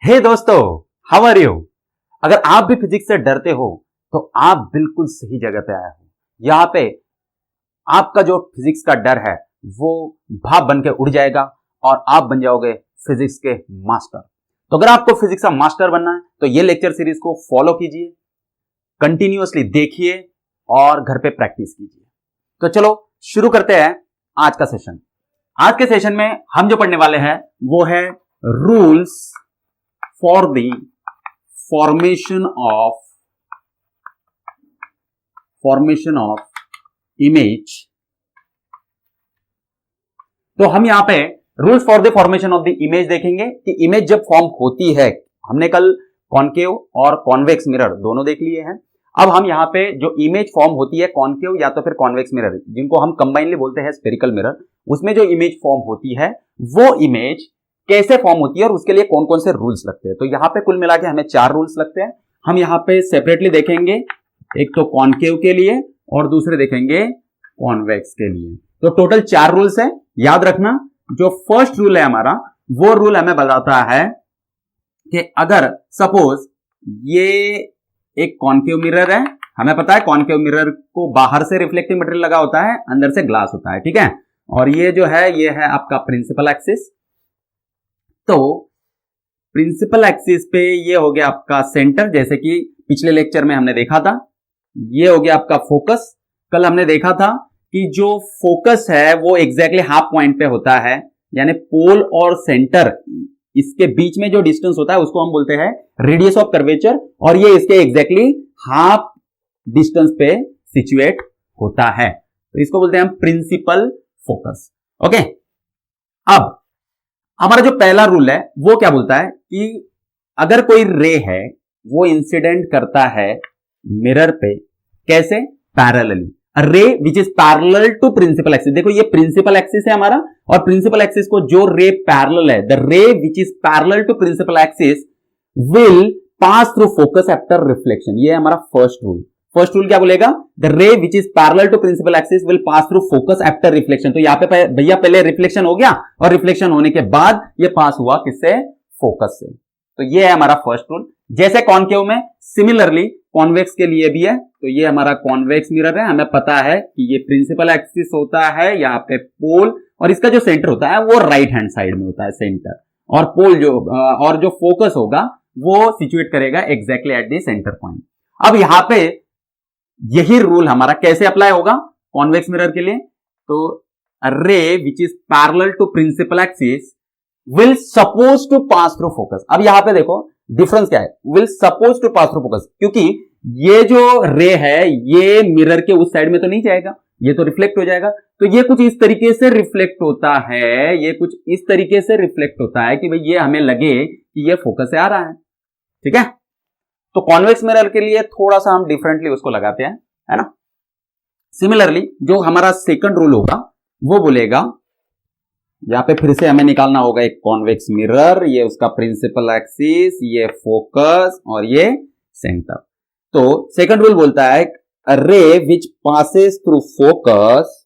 हे दोस्तों, how are you. अगर आप भी फिजिक्स से डरते हो तो आप बिल्कुल सही जगह पे आए हो। यहां पे आपका जो फिजिक्स का डर है वो भाप बन के उड़ जाएगा और आप बन जाओगे फिजिक्स के मास्टर। तो अगर आपको फिजिक्स का मास्टर बनना है तो ये लेक्चर सीरीज को फॉलो कीजिए, कंटिन्यूअसली देखिए और घर पे प्रैक्टिस कीजिए। तो चलो शुरू करते हैं आज का सेशन। आज के सेशन में हम जो पढ़ने वाले हैं वो है rules for the formation of image। तो हम यहां पे rules for the formation of the image देखेंगे कि इमेज जब फॉर्म होती है। हमने कल कॉनकेव और कॉन्वेक्स मिरर दोनों देख लिए हैं। अब हम यहां पे जो इमेज फॉर्म होती है कॉनकेव या तो फिर कॉन्वेक्स मिरर, जिनको हम कंबाइनली बोलते हैं स्फेरिकल मिरर, उसमें जो इमेज फॉर्म होती है वो इमेज कैसे फॉर्म होती है और उसके लिए कौन कौन से रूल्स लगते हैं। तो यहां पे कुल मिला के हमें 4 रूल्स लगते हैं। हम यहां पे सेपरेटली देखेंगे, एक तो कॉनकेव के लिए और दूसरे देखेंगे कॉन्वेक्स के लिए। तो टोटल 4 रूल्स है। याद रखना, जो फर्स्ट रूल है हमारा वो रूल हमें बताता है कि अगर सपोज ये एक कॉनकेव मिरर है, हमें पता है कॉनकेव मिरर को बाहर से रिफ्लेक्टिव मटेरियल लगा होता है, अंदर से ग्लास होता है, ठीक है। और ये जो है ये है आपका प्रिंसिपल एक्सिस। तो प्रिंसिपल एक्सिस पे ये हो गया आपका सेंटर, जैसे कि पिछले लेक्चर में हमने देखा था। ये हो गया आपका फोकस। कल हमने देखा था कि जो फोकस है वो एग्जैक्टली हाफ पॉइंट पे होता है, यानी पोल और सेंटर इसके बीच में जो डिस्टेंस होता है उसको हम बोलते हैं रेडियस ऑफ कर्वेचर, और ये इसके एग्जैक्टली हाफ डिस्टेंस पे सिचुएट होता है। तो इसको बोलते हैं हम प्रिंसिपल फोकस। ओके, अब हमारा जो पहला रूल है वो क्या बोलता है कि अगर कोई रे है वो इंसिडेंट करता है मिरर पे, कैसे? Parallelly. Ray which is parallel to principal axis. देखो ये प्रिंसिपल एक्सिस है हमारा, और प्रिंसिपल एक्सिस को जो रे पैरेलल है, the ray which is parallel to principal axis will pass through focus after reflection. ये है हमारा फर्स्ट रूल। फर्स्ट रूल क्या बोलेगा? The ray which is parallel to principal axis will pass through focus after reflection. तो यहां पे भैया पहले रिफ्लेक्शन हो गया और रिफ्लेक्शन होने के बाद ये पास हुआ किससे? फोकस से। तो ये है हमारा फर्स्ट रूल। जैसे कॉनकेव में, सिमिलरली कॉन्वेक्स के लिए भी है। तो ये हमारा कॉन्वेक्स मिरर है, हमें पता है कि ये प्रिंसिपल एक्सिस होता है, यहाँ पे पोल, और इसका जो सेंटर होता है वो राइट हैंड साइड में होता है सेंटर, और पोल जो फोकस होगा वो सिचुएट करेगा exactly at the centre point. अब यहां पे यही रूल हमारा कैसे अप्लाई होगा कॉन्वेक्स मिरर के लिए? तो ray which is parallel to principal axis will suppose to pass through focus. अब यहां पे देखो डिफरेंस क्या है, will suppose to pass through focus, क्योंकि ये जो रे है ये मिरर के उस साइड में तो नहीं जाएगा, ये तो रिफ्लेक्ट हो जाएगा। तो ये कुछ इस तरीके से रिफ्लेक्ट होता है, ये कुछ इस तरीके से रिफ्लेक्ट होता है कि भाई ये हमें लगे कि ये फोकस से आ रहा है, ठीक है। तो कॉन्वेक्स मिरर के लिए थोड़ा सा हम डिफरेंटली उसको लगाते हैं, है ना। सिमिलरली जो हमारा सेकंड रूल होगा वो बोलेगा, यहां पे फिर से हमें निकालना होगा एक कॉन्वेक्स मिरर, ये उसका प्रिंसिपल एक्सिस, ये फोकस और ये सेंटर। तो सेकंड रूल बोलता है ray which passes through focus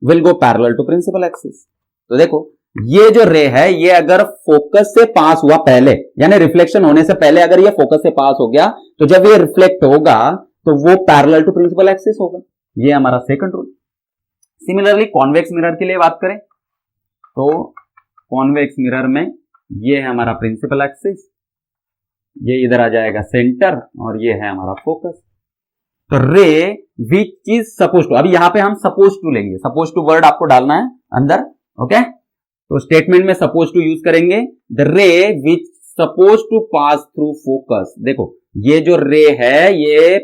will go parallel to principal axis. तो देखो ये जो रे है ये अगर फोकस से पास हुआ पहले, यानी रिफ्लेक्शन होने से पहले अगर ये फोकस से पास हो गया, तो जब ये रिफ्लेक्ट होगा तो वो पैरेलल टू प्रिंसिपल एक्सिस होगा। ये हमारा second rule. Similarly convex mirror के लिए बात करें तो कॉन्वेक्स मिरर में ये है हमारा प्रिंसिपल एक्सिस, ये इधर आ जाएगा सेंटर, और ये है हमारा फोकस। तो ray which is suppose to, अभी यहां पे हम सपोज टू लेंगे, सपोज टू वर्ड आपको डालना है अंदर, ओके। तो स्टेटमेंट में सपोज टू यूज करेंगे, the ray which suppose to pass through focus. देखो ये जो रे है ये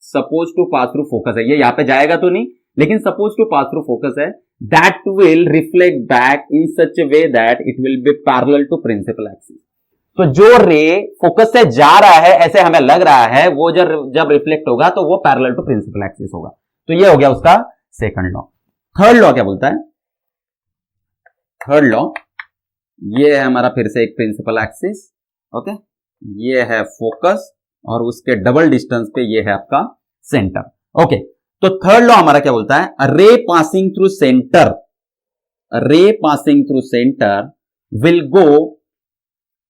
suppose to pass through focus है, ये यहां पे जाएगा तो नहीं, लेकिन suppose to pass through focus है, that will reflect back in such a way that it will be parallel to principal axis. तो जो रे फोकस से जा रहा है ऐसे हमें लग रहा है, वो जब रिफ्लेक्ट होगा तो वो पैरेलल टू प्रिंसिपल एक्सिस होगा। तो ये हो गया उसका सेकंड लॉ। थर्ड लॉ क्या बोलता है? थर्ड लॉ ये है हमारा फिर से एक प्रिंसिपल एक्सिस, ओके, ये है फोकस और उसके डबल डिस्टेंस पे ये है आपका सेंटर, ओके। तो थर्ड लॉ हमारा क्या बोलता है? रे पासिंग थ्रू सेंटर, रे passing through centre will go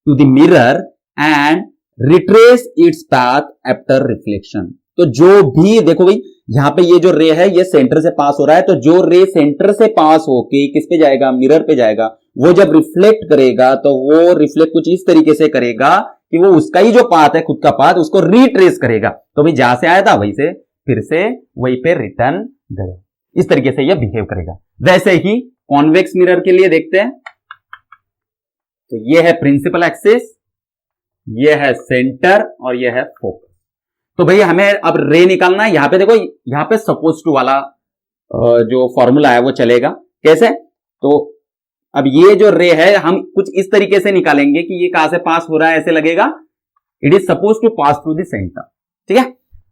to the mirror and retrace its path after reflection. तो जो भी देखो भाई यहां पे ये जो रे है ये सेंटर से पास हो रहा है, तो जो रे सेंटर से पास होके किस पे जाएगा, मिरर पे जाएगा, वो जब रिफ्लेक्ट करेगा तो वो रिफ्लेक्ट कुछ इस तरीके से करेगा कि वो उसका ही जो पाथ है, खुद का पाथ, उसको रिट्रेस करेगा। तो भाई जहां से आया था वहीं से फिर से वहीं पे रिटर्न गया। इस तरीके से ये बिहेव करेगा। वैसे ही कॉन्वेक्स मिरर के लिए देखते हैं। तो ये है प्रिंसिपल एक्सिस, ये है सेंटर और ये है फोकस। तो भाई हमें अब रे निकालना है। यहां पे देखो, यहां पे सपोज टू वाला जो फॉर्मूला है वो चलेगा। कैसे? तो अब ये जो रे है हम कुछ इस तरीके से निकालेंगे कि ये कहां से पास हो रहा है, ऐसे लगेगा it is suppose to pass through the centre. ठीक है,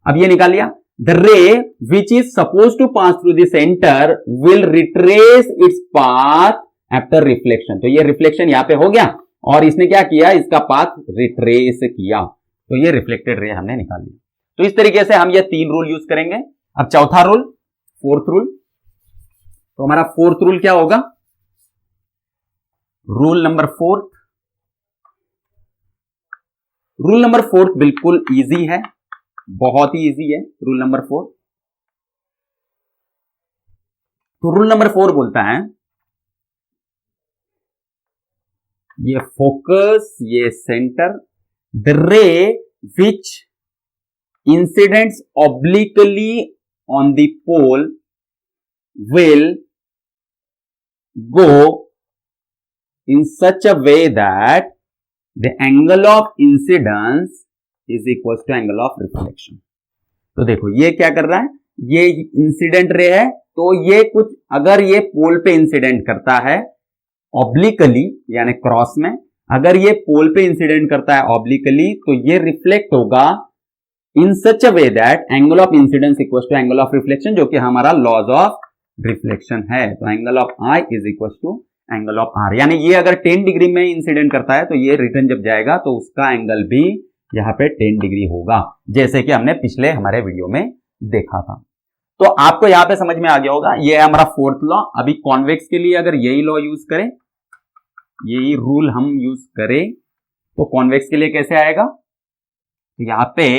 अब ये निकाल लिया। The ray which is suppose to pass through the centre will retrace its path after reflection. तो ये रिफ्लेक्शन यहां पे हो गया और इसने क्या किया, इसका पाथ रिट्रेस किया, तो ये रिफ्लेक्टेड रे हमने निकाल लिया। तो इस तरीके से हम ये 3 रूल यूज करेंगे। अब चौथा रूल, फोर्थ रूल। तो हमारा फोर्थ रूल क्या होगा? Rule number 4। रूल नंबर 4 बिल्कुल इजी है, बहुत ही इजी है रूल नंबर 4। तो रूल नंबर 4 बोलता है ये फोकस, ये centre, the ray which incidents obliquely on the pole will go in such a way that the angle of incidence is equals to angle of reflection। तो देखो ये क्या कर रहा है, ये इंसिडेंट रे है, तो ये कुछ अगर ये पोल पे इंसिडेंट करता है ऑब्लिकली यानी क्रॉस में, अगर ये पोल पे इंसिडेंट करता है ऑब्लिकली, तो ये रिफ्लेक्ट होगा in such a way that angle of incidence equals to angle of reflection, जो कि हमारा लॉज ऑफ रिफ्लेक्शन है। तो angle of I is equals to angle of R, यानी ये अगर 10 डिग्री में इंसिडेंट करता है तो ये रिटर्न जब जाएगा तो उसका एंगल भी यहां पे 10 डिग्री होगा, जैसे कि हमने पिछले हमारे वीडियो में देखा था। तो आपको यहां पे समझ में आ गया होगा, ये है हमारा फोर्थ लॉ। अभी कॉन्वेक्स के लिए अगर यही लॉ यूज करें, यही रूल हम यूज करें, तो कॉन्वेक्स के लिए कैसे आएगा? तो यहां पे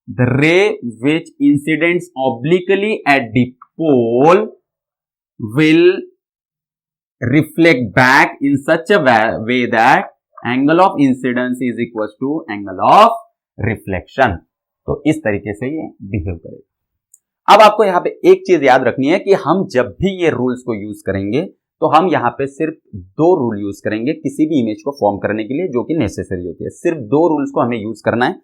the ray which incidents obliquely at the pole will reflect back in such a way that angle of incidence is equals to angle of reflection। तो इस तरीके से ये बिहेव करेगा। अब आपको यहां पे एक चीज याद रखनी है कि हम जब भी ये रूल्स को यूज करेंगे तो हम यहां पे सिर्फ 2 रूल यूज करेंगे किसी भी इमेज को फॉर्म करने के लिए, जो कि नेसेसरी होती है। सिर्फ 2 रूल्स को हमें यूज करना है।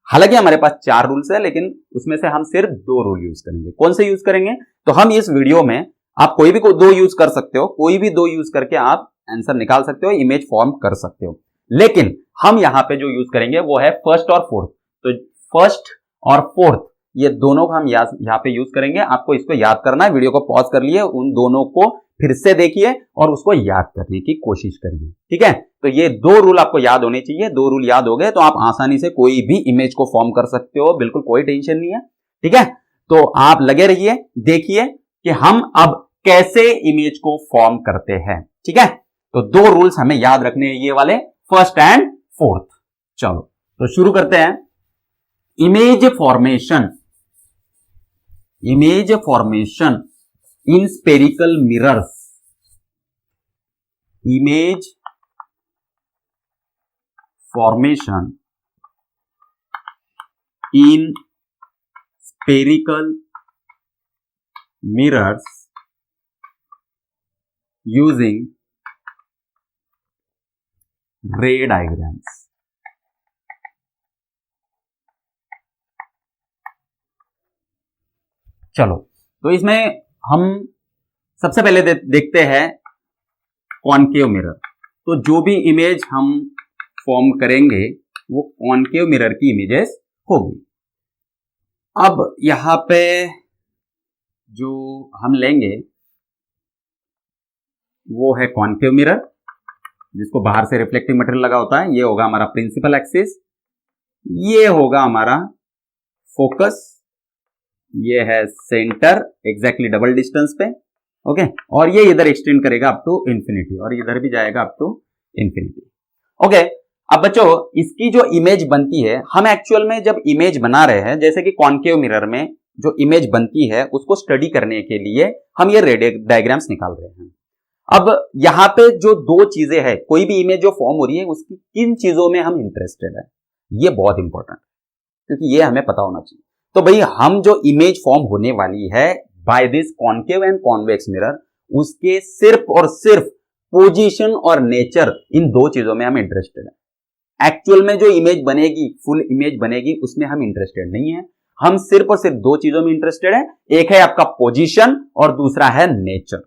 हालांकि हमारे पास 4 रूल्स है, लेकिन उसमें से हम सिर्फ 2 रूल यूज करेंगे। कौन से यूज करेंगे? तो हम इस वीडियो में, आप कोई भी 2 यूज कर सकते हो, कोई भी 2 यूज करके आप आंसर निकाल सकते हो, इमेज फॉर्म कर सकते हो। लेकिन हम यहां पे जो यूज करेंगे वो है फर्स्ट और फोर्थ। तो फर्स्ट और फोर्थ ये दोनों को हम यहां पे यूज करेंगे। आपको इसको याद करना है। वीडियो को पॉज कर लिए, उन दोनों को फिर से देखिए और उसको याद करने की कोशिश करिए। ठीक है, तो ये 2 रूल आपको याद होने चाहिए। 2 रूल याद हो गए तो आप आसानी से कोई भी इमेज को फॉर्म कर सकते हो, बिल्कुल कोई टेंशन नहीं है। ठीक है, तो आप लगे रहिए, देखिए कि हम अब कैसे इमेज को फॉर्म करते हैं। ठीक है, तो 2 रूल्स हमें याद रखने हैं, ये वाले, फर्स्ट एंड फोर्थ। चलो तो शुरू करते हैं। Image formation, image formation in spherical mirrors, image formation in spherical mirrors using ray diagrams। चलो तो इसमें हम सबसे पहले देखते हैं कॉनकेव मिरर। तो जो भी इमेज हम फॉर्म करेंगे वो कॉनकेव मिरर की इमेजेस होगी। अब यहां पे जो हम लेंगे वो है कॉनकेव मिरर, जिसको बाहर से रिफ्लेक्टिव मटेरियल लगा होता है। ये होगा हमारा प्रिंसिपल एक्सिस, ये होगा हमारा फोकस, ये है सेंटर एग्जैक्टली डबल डिस्टेंस पे। ओके, और ये इधर एक्सटेंड करेगा अप टू इंफिनिटी और इधर भी जाएगा अप टू इंफिनिटी। ओके, अब बच्चों इसकी जो इमेज बनती है, हम एक्चुअल में जब इमेज बना रहे हैं, जैसे कि कॉन्केव मिरर में जो इमेज बनती है उसको स्टडी करने के लिए हम ये रे डायग्राम्स निकाल रहे हैं। अब यहां पे जो दो चीजें हैं, कोई भी इमेज जो फॉर्म हो रही है उसकी किन चीजों में हम इंटरेस्टेड है, ये बहुत इंपॉर्टेंट है, क्योंकि ये हमें पता होना चाहिए। तो भाई हम जो इमेज फॉर्म होने वाली है by this concave and convex mirror, उसके सिर्फ और सिर्फ पोजीशन और नेचर, इन दो चीजों में हम इंटरेस्टेड है। एक्चुअल में जो इमेज बनेगी, फुल इमेज बनेगी, उसमें हम इंटरेस्टेड नहीं है। हम सिर्फ और सिर्फ दो चीजों में इंटरेस्टेड है, एक है आपका पोजीशन और दूसरा है नेचर।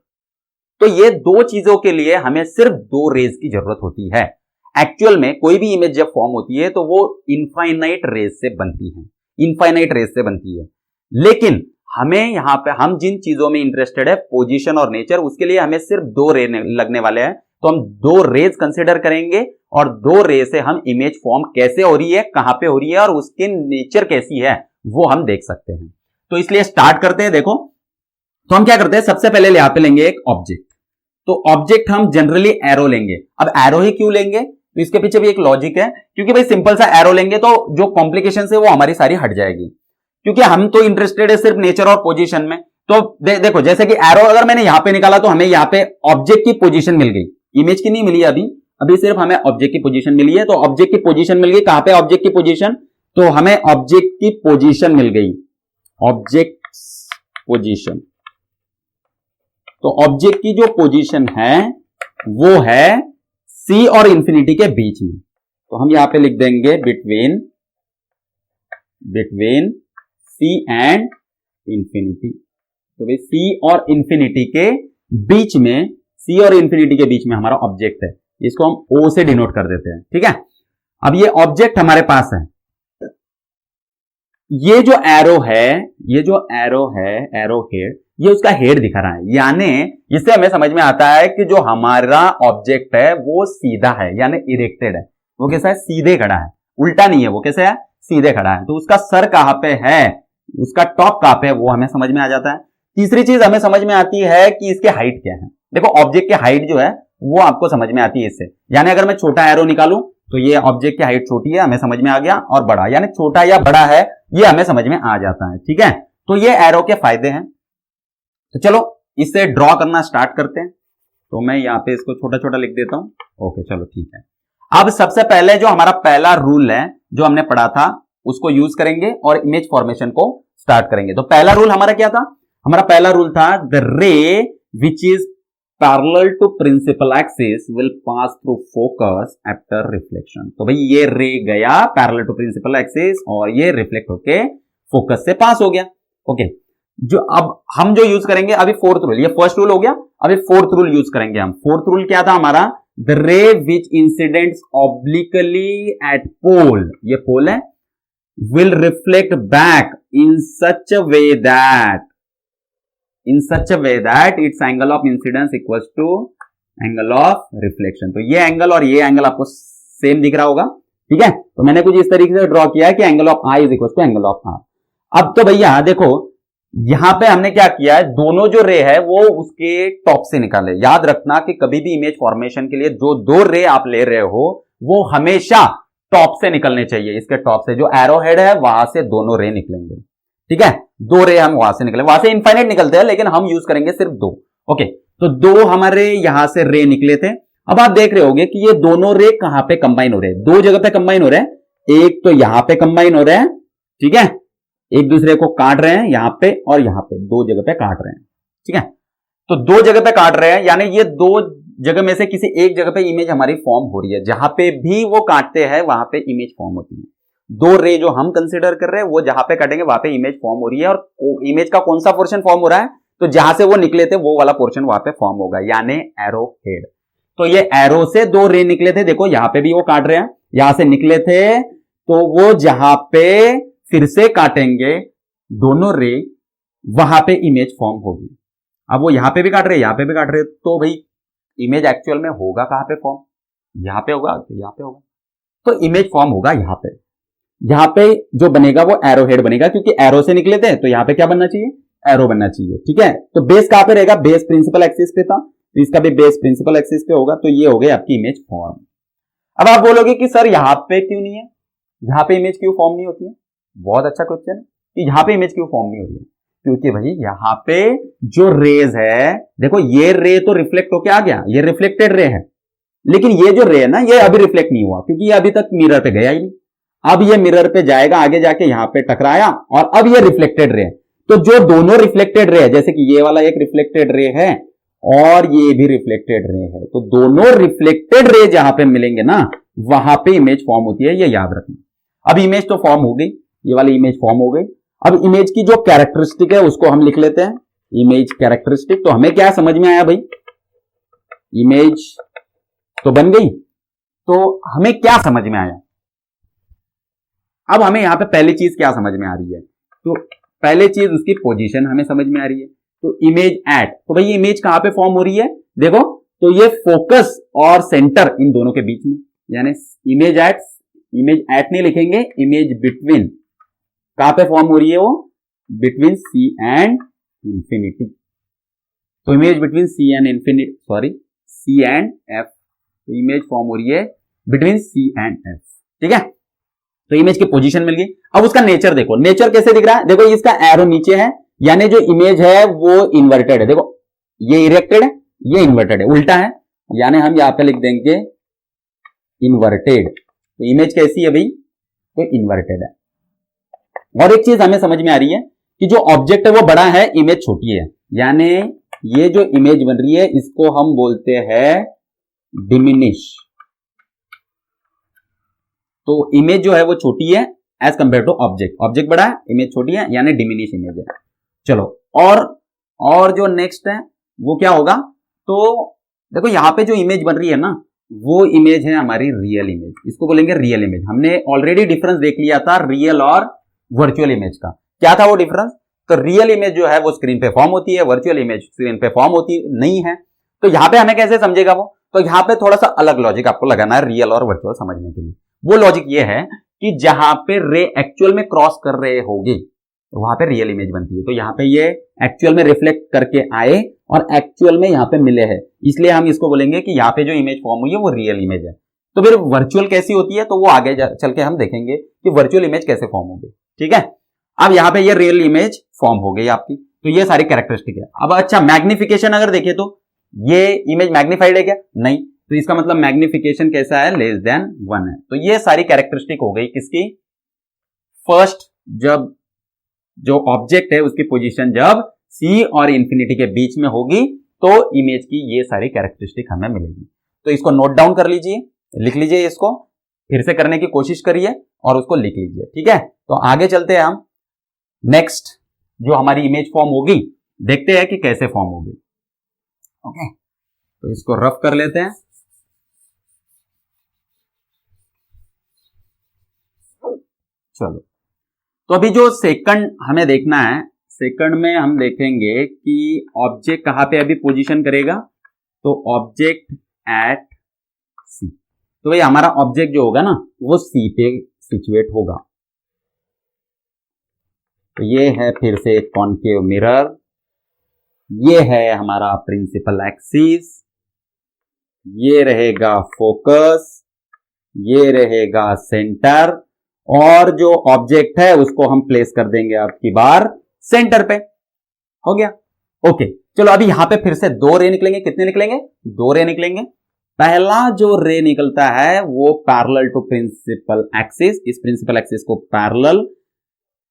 तो ये दो चीजों के लिए हमें सिर्फ दो रेज की जरूरत होती है। एक्चुअल में कोई भी इमेज जब फॉर्म होती है तो वो इनफाइनाइट रेज से बनती है, इनफाइनाइट रेज से बनती है। लेकिन हमें यहां पे हम जिन चीजों में इंटरेस्टेड है, पोजीशन और नेचर, उसके लिए हमें सिर्फ दो रे लगने वाले हैं। तो हम दो रेज कंसिडर करेंगे और दो रे से हम इमेज फॉर्म कैसे हो रही है, कहां पे हो रही है और उसकी नेचर कैसी है वो हम देख सकते हैं। तो इसलिए स्टार्ट करते हैं। देखो तो हम क्या करते हैं, सबसे पहले यहां पे लेंगे एक ऑब्जेक्ट। तो ऑब्जेक्ट हम जनरली एरो लेंगे। अब एरो ही क्यों लेंगे, तो इसके पीछे भी एक लॉजिक है, क्योंकि भाई सिंपल सा एरो लेंगे तो जो कॉम्प्लिकेशन है वो हमारी सारी हट जाएगी, क्योंकि हम तो इंटरेस्टेड है सिर्फ नेचर और पोजीशन में। तो देखो जैसे कि एरो अगर मैंने यहां पे निकाला तो हमें यहां पे ऑब्जेक्ट की पोजीशन मिल गई, इमेज की नहीं मिली अभी सिर्फ हमें ऑब्जेक्ट की पोजीशन मिली है। तो ऑब्जेक्ट की पोजीशन मिल गई, कहां पे ऑब्जेक्ट की पोजीशन, तो हमें ऑब्जेक्ट की पोजीशन मिल गई, ऑब्जेक्ट पोजीशन। तो ऑब्जेक्ट की जो पोजीशन है वो है सी और इंफिनिटी के बीच में। तो हम यहां पे लिख देंगे बिटवीन सी एंड इंफिनिटी। तो भाई सी और इंफिनिटी के बीच में, सी और इंफिनिटी के बीच में हमारा ऑब्जेक्ट है, इसको हम ओ से डिनोट कर देते हैं। ठीक है, अब ये ऑब्जेक्ट हमारे पास है। ये जो एरो है, एरो हेड, ये उसका हेड दिखा रहा है, यानी इससे हमें समझ में आता है कि जो हमारा ऑब्जेक्ट है वो सीधा है, यानी इरेक्टेड है। वो कैसा है, सीधे खड़ा है, उल्टा नहीं है, वो कैसे है, सीधे खड़ा है। तो उसका सर कहां पे है, उसका टॉप कहां पे है, वो हमें समझ में आ जाता है। तीसरी चीज हमें समझ में आती है कि इसके हाइट क्या है। देखो ऑब्जेक्ट की हाइट जो है वो आपको समझ में आती है इससे, यानी अगर मैं छोटा एरो निकालूं तो ये ऑब्जेक्ट की हाइट छोटी है, हमें समझ में आ गया, और बड़ा यानी छोटा या बड़ा है ये हमें समझ में आ जाता है। ठीक है, तो ये एरो के फायदे हैं। तो चलो इसे ड्रॉ करना स्टार्ट करते हैं। तो मैं यहां पे इसको छोटा छोटा लिख देता हूं। ओके चलो ठीक है। अब सबसे पहले जो हमारा पहला रूल है जो हमने पढ़ा था उसको यूज करेंगे और इमेज फॉर्मेशन को स्टार्ट करेंगे। तो पहला रूल हमारा क्या था, हमारा पहला रूल था the ray which is parallel to principal axis will pass through focus after reflection. तो भाई ये रे गया पैरेलल टू प्रिंसिपल एक्सिस और ये रिफ्लेक्ट होके फोकस से पास हो गया। ओके, जो अब हम जो यूज करेंगे अभी फोर्थ रूल, ये फर्स्ट रूल हो गया, अभी फोर्थ रूल यूज करेंगे हम। फोर्थ रूल क्या था हमारा, the ray which incidents obliquely at pole, ये पोल है, will reflect back in such a way that its angle of incidence equals to angle of reflection। तो ये एंगल और ये एंगल आपको सेम दिख रहा होगा। ठीक है, तो मैंने कुछ इस तरीके से ड्रॉ किया है कि angle of I is equal to angle of r. अब तो भैया देखो यहां पे हमने क्या किया है, दोनों जो रे है वो उसके टॉप से निकाले। याद रखना कि कभी भी इमेज फॉर्मेशन के लिए जो दो रे आप ले रहे हो वो हमेशा टॉप से निकलने चाहिए। इसके टॉप से जो एरो हेड है वहां से दोनों रे निकलेंगे। ठीक है, दो रे हम वहां से निकले, वहां से इनफाइनाइट निकलते हैं लेकिन हम यूज करेंगे सिर्फ दो। ओके, तो दो हमारे यहां से रे निकले थे। अब आप देख रहे होगे कि ये दोनों रे कहां पे कंबाइन हो रहे हैं, दो जगह पे कंबाइन हो रहे हैं। एक तो यहां पे कंबाइन हो रहे हैं, ठीक है, एक दूसरे को काट रहे हैं यहां पे और यहां पे, दो जगह पे काट रहे हैं। ठीक है, तो दो जगह पे काट रहे हैं, यानी ये दो जगह में से किसी एक जगह पे इमेज हमारी फॉर्म हो रही है। जहां पे भी वो काटते हैं वहां पे इमेज फॉर्म होती है। दो रे जो हम कंसीडर कर रहे हैं वो जहां पे काटेंगे वहां पे इमेज फॉर्म हो रही है। और इमेज का कौन सा पोर्शन फॉर्म हो रहा है, तो जहां से वो निकले थे वो वाला पोर्शन वहां पे फॉर्म होगा, यानी एरो हेड। तो ये एरो से दो रे निकले थे, देखो यहां पे भी वो काट रहे हैं, यहां से निकले थे, तो वो जहां पे फिर से काटेंगे दोनों रे वहां पे इमेज फॉर्म होगी। अब वो यहां पे भी काट रहे हैं, यहां पे भी काट रहे हैं, तो भाई इमेज एक्चुअल में होगा कहां पे फॉर्म, यहां पे होगा, यहां पे होगा, तो इमेज फॉर्म होगा यहां पे। यहां पे जो बनेगा वो एरो हेड बनेगा, क्योंकि एरो से निकले थे तो यहां पे क्या बनना चाहिए, एरो बनना चाहिए। ठीक है, तो बेस कहां पे रहेगा, बेस प्रिंसिपल एक्सिस पे था, तो इसका भी बेस प्रिंसिपल एक्सिस पे होगा, तो ये हो गई आपकी इमेज फॉर्म। अब आप बोलोगे कि सर यहां पे क्यों नहीं है, यहां पे इमेज क्यों फॉर्म नहीं होती है? बहुत अच्छा क्वेश्चन है कि यहां पे इमेज क्यों फॉर्म नहीं हो रही है। क्योंकि भाई यहां पे जो रेज है, देखो ये रे तो रिफ्लेक्ट होके आ गया, ये रिफ्लेक्टेड रे है, लेकिन ये जो रे है ना, ये अभी रिफ्लेक्ट नहीं हुआ क्योंकि ये अभी तक मिरर पे गया ही नहीं। अब ये मिरर पे जाएगा, आगे जाके यहां पे टकराया और अब ये रिफ्लेक्टेड रे है। तो जो दोनों रिफ्लेक्टेड रे है, जैसे कि ये वाला एक रिफ्लेक्टेड रे है और ये भी रिफ्लेक्टेड रे है, तो दोनों रिफ्लेक्टेड रे जहां पे मिलेंगे ना, वहां पे इमेज फॉर्म होती है, ये याद रखना। अब इमेज तो फॉर्म हो गई, ये वाली इमेज फॉर्म हो गई। अब इमेज की जो कैरेक्टरिस्टिक है उसको हम लिख लेते हैं, इमेज कैरेक्टरिस्टिक। तो हमें क्या समझ में आया भाई, इमेज तो बन गई, तो हमें क्या समझ में आया? अब हमें यहां पे पहली चीज क्या समझ में आ रही है, तो पहले चीज उसकी पोजीशन हमें समझ में आ रही है। तो इमेज एट, तो भाई इमेज कहां पे फॉर्म हो रही है, देखो तो ये फोकस और सेंटर इन दोनों के बीच में, यानी इमेज एट नहीं लिखेंगे, इमेज बिटवीन। कहां पे फॉर्म हो रही है वो, बिटवीन सी एंड इंफिनिटी। तो image between C and infinity, sorry C and F, तो इमेज फॉर्म हो रही है बिटवीन सी एंड एफ। ठीक है, तो इमेज की पोजीशन मिल गई। अब उसका नेचर देखो, नेचर कैसे दिख रहा है, देखो इसका एरो नीचे है, यानी जो इमेज है वो इन्वर्टेड है। देखो ये इरेक्टेड है, ये इन्वर्टेड है, उल्टा है, यानी हम यहां पे लिख देंगे इन्वर्टेड। तो इमेज कैसी है भाई, तो इन्वर्टेड है। और एक चीज हमें समझ में आ रही है कि जो ऑब्जेक्ट है वो बड़ा है, इमेज छोटी है, यानी ये जो इमेज बन रही है इसको हम बोलते हैं डिमिनिश। तो इमेज जो है वो छोटी है as compared to object, object बड़ा है, इमेज छोटी है, यानी डिमिनिश इमेज है। चलो और जो नेक्स्ट है वो क्या होगा, तो देखो यहां पे जो इमेज बन रही है ना, वो इमेज है हमारी रियल इमेज, इसको बोलेंगे रियल इमेज। हमने ऑलरेडी डिफरेंस देख लिया था रियल और वर्चुअल इमेज का। क्या था वो डिफरेंस, तो रियल इमेज जो है वो स्क्रीन पे फॉर्म होती है, वर्चुअल इमेज स्क्रीन पे फॉर्म होती नहीं है। तो यहां पे हमें कैसे समझेगा वो, तो यहां पे थोड़ा सा अलग लॉजिक आपको लगाना है रियल और वर्चुअल समझने के लिए। वो लॉजिक ये है कि जहां पे रे एक्चुअल में क्रॉस कर रहे होंगे वहां पे रियल इमेज बनती है। तो यहां पे ये एक्चुअल में रिफ्लेक्ट करके आए और एक्चुअल में यहां पे मिले हैं, इसलिए हम इसको बोलेंगे कि यहां पे जो इमेज फॉर्म हुई है वो रियल इमेज है। तो फिर वर्चुअल कैसी होती है, तो वो आगे चल के हम देखेंगे कि वर्चुअल इमेज कैसे फॉर्म होगी। ठीक है, अब यहां पे ये रियल इमेज फॉर्म हो गई आपकी, तो ये सारी कैरेक्टरिस्टिक है। अब अच्छा मैग्निफिकेशन अगर देखें तो ये इमेज मैग्नीफाइड है क्या, नहीं, तो इसका मतलब मैग्निफिकेशन कैसा है, लेस देन 1 है। तो ये सारी कैरेक्टरिस्टिक हो गई किसकी, फर्स्ट जब जो ऑब्जेक्ट है उसकी पोजीशन जब सी और इंफिनिटी के बीच में होगी तो इमेज की ये सारी कैरेक्टरिस्टिक हमें मिलेगी। तो इसको नोट डाउन कर लीजिए, लिख लीजिए, इसको फिर से करने की कोशिश करिए और उसको लिख लीजिए। ठीक है, तो आगे चलते हैं हम, नेक्स्ट जो हमारी इमेज फॉर्म होगी देखते हैं कि कैसे फॉर्म होगी। ओके, तो इसको रफ कर लेते हैं। चलो, तो अभी जो सेकंड हमें देखना है, सेकंड में हम देखेंगे कि ऑब्जेक्ट कहां पे अभी पोजीशन करेगा, तो ऑब्जेक्ट एट सी। तो भाई हमारा ऑब्जेक्ट जो होगा ना वो सी पे सिचुएट होगा। तो ये है फिर से कॉनकेव मिरर, ये है हमारा प्रिंसिपल एक्सिस, ये रहेगा फोकस, ये रहेगा सेंटर, और जो ऑब्जेक्ट है उसको हम प्लेस कर देंगे आपकी बार सेंटर पे। हो गया, ओके। चलो अभी यहां पे फिर से 2 रे निकलेंगे, कितने निकलेंगे, 2 रे निकलेंगे। पहला जो रे निकलता है वो पैरेलल टू प्रिंसिपल एक्सिस, इस प्रिंसिपल एक्सिस को पैरेलल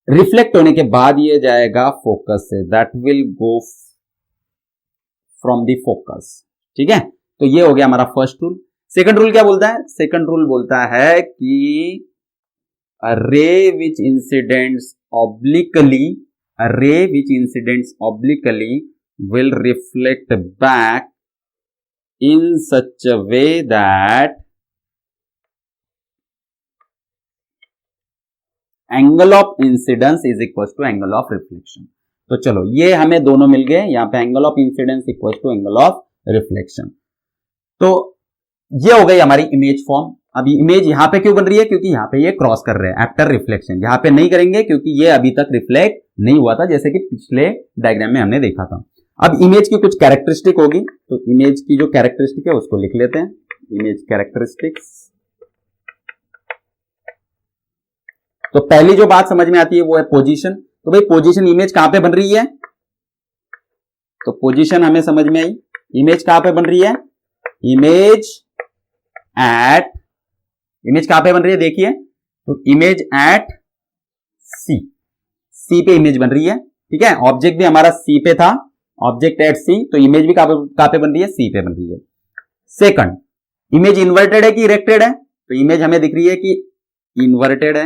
रिफ्लेक्ट होने के बाद ये जाएगा फोकस से, that will go from the focus. ठीक है, तो ये हो गया हमारा फर्स्ट रूल। सेकंड रूल क्या बोलता है, सेकंड रूल बोलता है कि a ray which incidents obliquely will reflect back in such a way that angle of incidence is equals to angle of reflection। तो चलो ये हमें दोनों मिल गए, यहां पे angle of incidence equal to angle of reflection. तो ये हो गई हमारी इमेज फॉर्म। अभी इमेज यहां पे क्यों बन रही है, क्योंकि यहां पे ये क्रॉस कर रहे हैं आफ्टर रिफ्लेक्शन, यहां पे नहीं करेंगे क्योंकि ये अभी तक रिफ्लेक्ट नहीं हुआ था, जैसे कि पिछले डायग्राम में हमने देखा था। अब इमेज की कुछ कैरेक्टरिस्टिक होगी, तो इमेज की जो कैरेक्टरिस्टिक है उसको लिख लेते हैं, इमेज कैरेक्टरिस्टिक्स। तो पहली जो बात समझ में आती है वो है पोजीशन। तो भाई पोजीशन इमेज कहां पे बन रही है, तो पोजीशन हमें समझ में आई, इमेज कहां पे बन रही है, इमेज कहां पे बन रही है, देखिए तो इमेज एट सी पे इमेज बन रही है, ठीक है। ऑब्जेक्ट भी हमारा सी पे था, ऑब्जेक्ट एट सी, तो इमेज भी कहां पे बन रही है, सी पे बन रही है। सेकंड, इमेज इन्वर्टेड है कि इरेक्टेड है, तो इमेज हमें दिख रही है कि इन्वर्टेड है,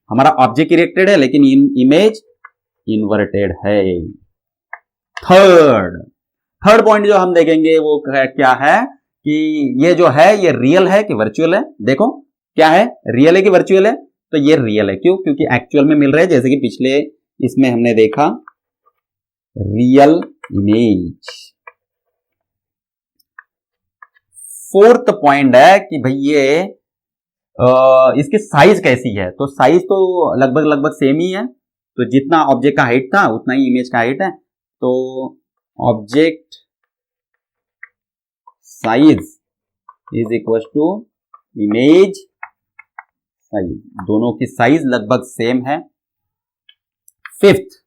हमारा ऑब्जेक्ट इरेक्टेड है लेकिन इमेज इन्वर्टेड है। थर्ड पॉइंट जो हम देखेंगे वो क्या है कि ये जो है ये रियल है कि वर्चुअल है। देखो क्या है, रियल है कि वर्चुअल है, तो ये रियल है, क्यों, क्योंकि एक्चुअल में मिल रहा है, जैसे कि पिछले इसमें हमने देखा रियल इमेज। फोर्थ पॉइंट है कि भाई ये इसकी साइज कैसी है, तो साइज तो लगभग सेम ही है, तो जितना ऑब्जेक्ट का हाइट था उतना ही इमेज का हाइट है, तो object size is equal to image size, दोनों की साइज लगभग सेम है। फिफ्थ,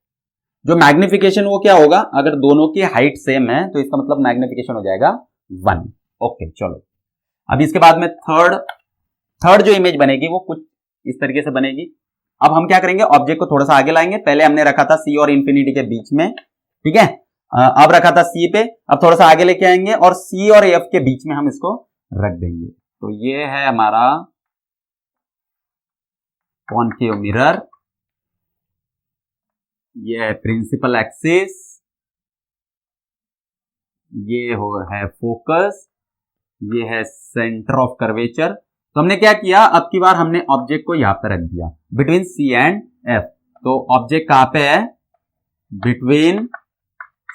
जो मैग्निफिकेशन वो क्या होगा, अगर दोनों की हाइट सेम है तो इसका मतलब मैग्निफिकेशन हो जाएगा 1। ओके चलो, अब इसके बाद में थर्ड जो इमेज बनेगी वो कुछ इस तरीके से बनेगी। अब हम क्या करेंगे, ऑब्जेक्ट को थोड़ा सा आगे लाएंगे, पहले हमने रखा था सी और इंफिनिटी के बीच में, ठीक है, अब रखा था सी पे, अब थोड़ा सा आगे लेके आएंगे और सी और एफ के बीच में हम इसको रख देंगे। तो ये है हमारा कॉनकेव मिरर, ये है प्रिंसिपल एक्सिस, ये है फोकस, ये है सेंटर ऑफ कर्वेचर। तो हमने क्या किया, अब की बार हमने ऑब्जेक्ट को यहां पर रख दिया बिटवीन सी एंड एफ। तो ऑब्जेक्ट कहां पे है, बिटवीन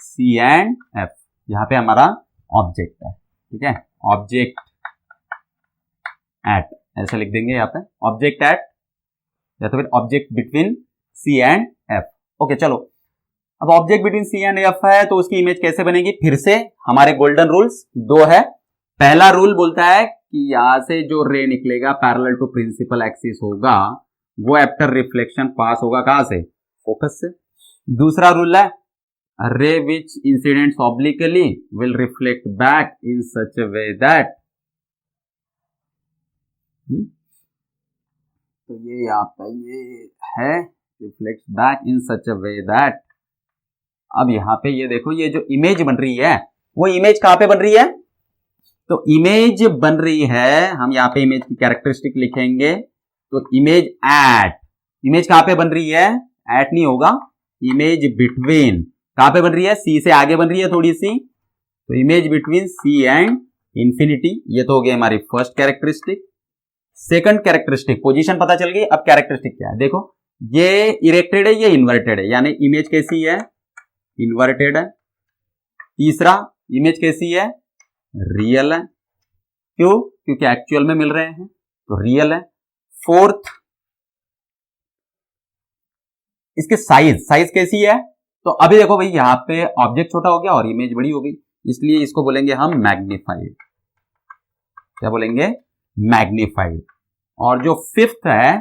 सी एंड एफ, यहां पे हमारा ऑब्जेक्ट है, ठीक है, ऑब्जेक्ट एट, ऐसे लिख देंगे यहां पे ऑब्जेक्ट एट, या तो फिर object between C and F. Okay चलो, अब object between C and F है तो उसकी इमेज कैसे बनेगी, फिर से हमारे गोल्डन रूल्स दो है। पहला रूल बोलता है कि यहां से जो रे निकलेगा पैरेलल टू प्रिंसिपल एक्सिस होगा, वो आफ्टर रिफ्लेक्शन पास होगा कहां से, फोकस से। दूसरा रूल है ray which incidents obliquely will reflect back in such a way that, तो ये यहाँ पे ये है reflect back in such a way that. अब यहाँ पे ये देखो, ये जो इमेज बन रही है वो इमेज कहां पे बन रही है, तो इमेज बन रही है, हम यहाँ पे इमेज की कैरेक्टरिस्टिक लिखेंगे, तो इमेज एट, इमेज कहां पे बन रही है, एट नहीं होगा, इमेज बिटवीन, कहां पे बन रही है, सी से आगे बन रही है थोड़ी सी, तो image between C and infinity. ये तो हो गई हमारी first characteristic. Second characteristic, position पता चल गई, अब कैरेक्टरिस्टिक क्या है, देखो ये इरेक्टेड है, ये इन्वर्टेड है, यानी इमेज कैसी है, इन्वर्टेड है। तीसरा, इमेज कैसी है, रियल है, क्यों, क्योंकि एक्चुअल में मिल रहे हैं तो रियल है। फोर्थ, इसके साइज कैसी है, तो अभी देखो भाई यहां पे ऑब्जेक्ट छोटा हो गया और इमेज बड़ी हो गई, इसलिए इसको बोलेंगे हम मैग्नीफाइड, क्या बोलेंगे, मैग्नीफाइड। और जो फिफ्थ है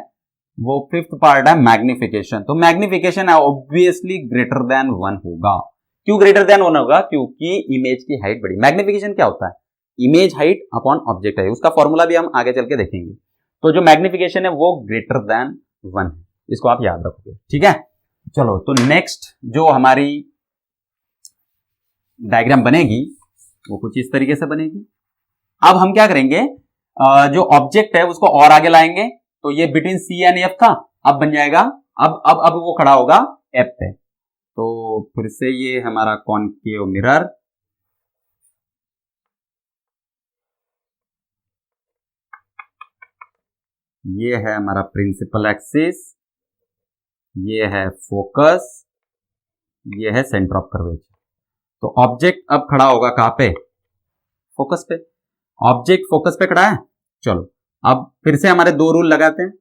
वो फिफ्थ पार्ट है मैग्निफिकेशन, तो मैग्निफिकेशन ऑब्वियसली ग्रेटर देन 1 होगा। क्यों ग्रेटर देन 1 होगा, क्योंकि इमेज की हाइट बड़ी। मैग्निफिकेशन क्या होता है, इमेज हाइट अपॉन ऑब्जेक्ट है, उसका फॉर्मूला भी हम आगे चल के देखेंगे। तो जो मैग्निफिकेशन है वो ग्रेटर देन 1 है, इसको आप याद रखोगे, ठीक है। चलो, तो नेक्स्ट जो हमारी डायग्राम बनेगी वो कुछ इस तरीके से बनेगी। अब हम क्या करेंगे, जो ऑब्जेक्ट है उसको और आगे लाएंगे, तो ये बिटवीन सी एंड एफ था, अब बन जाएगा, अब वो खड़ा होगा एफ पे। तो फिर से ये हमारा कॉनकेव मिरर, ये है हमारा प्रिंसिपल एक्सिस, ये है फोकस, ये है सेंटर ऑफ कर्वेचर। तो ऑब्जेक्ट अब खड़ा होगा कहां पे, फोकस पे, ऑब्जेक्ट फोकस पे खड़ा है। चलो, अब फिर से हमारे दो रूल लगाते हैं,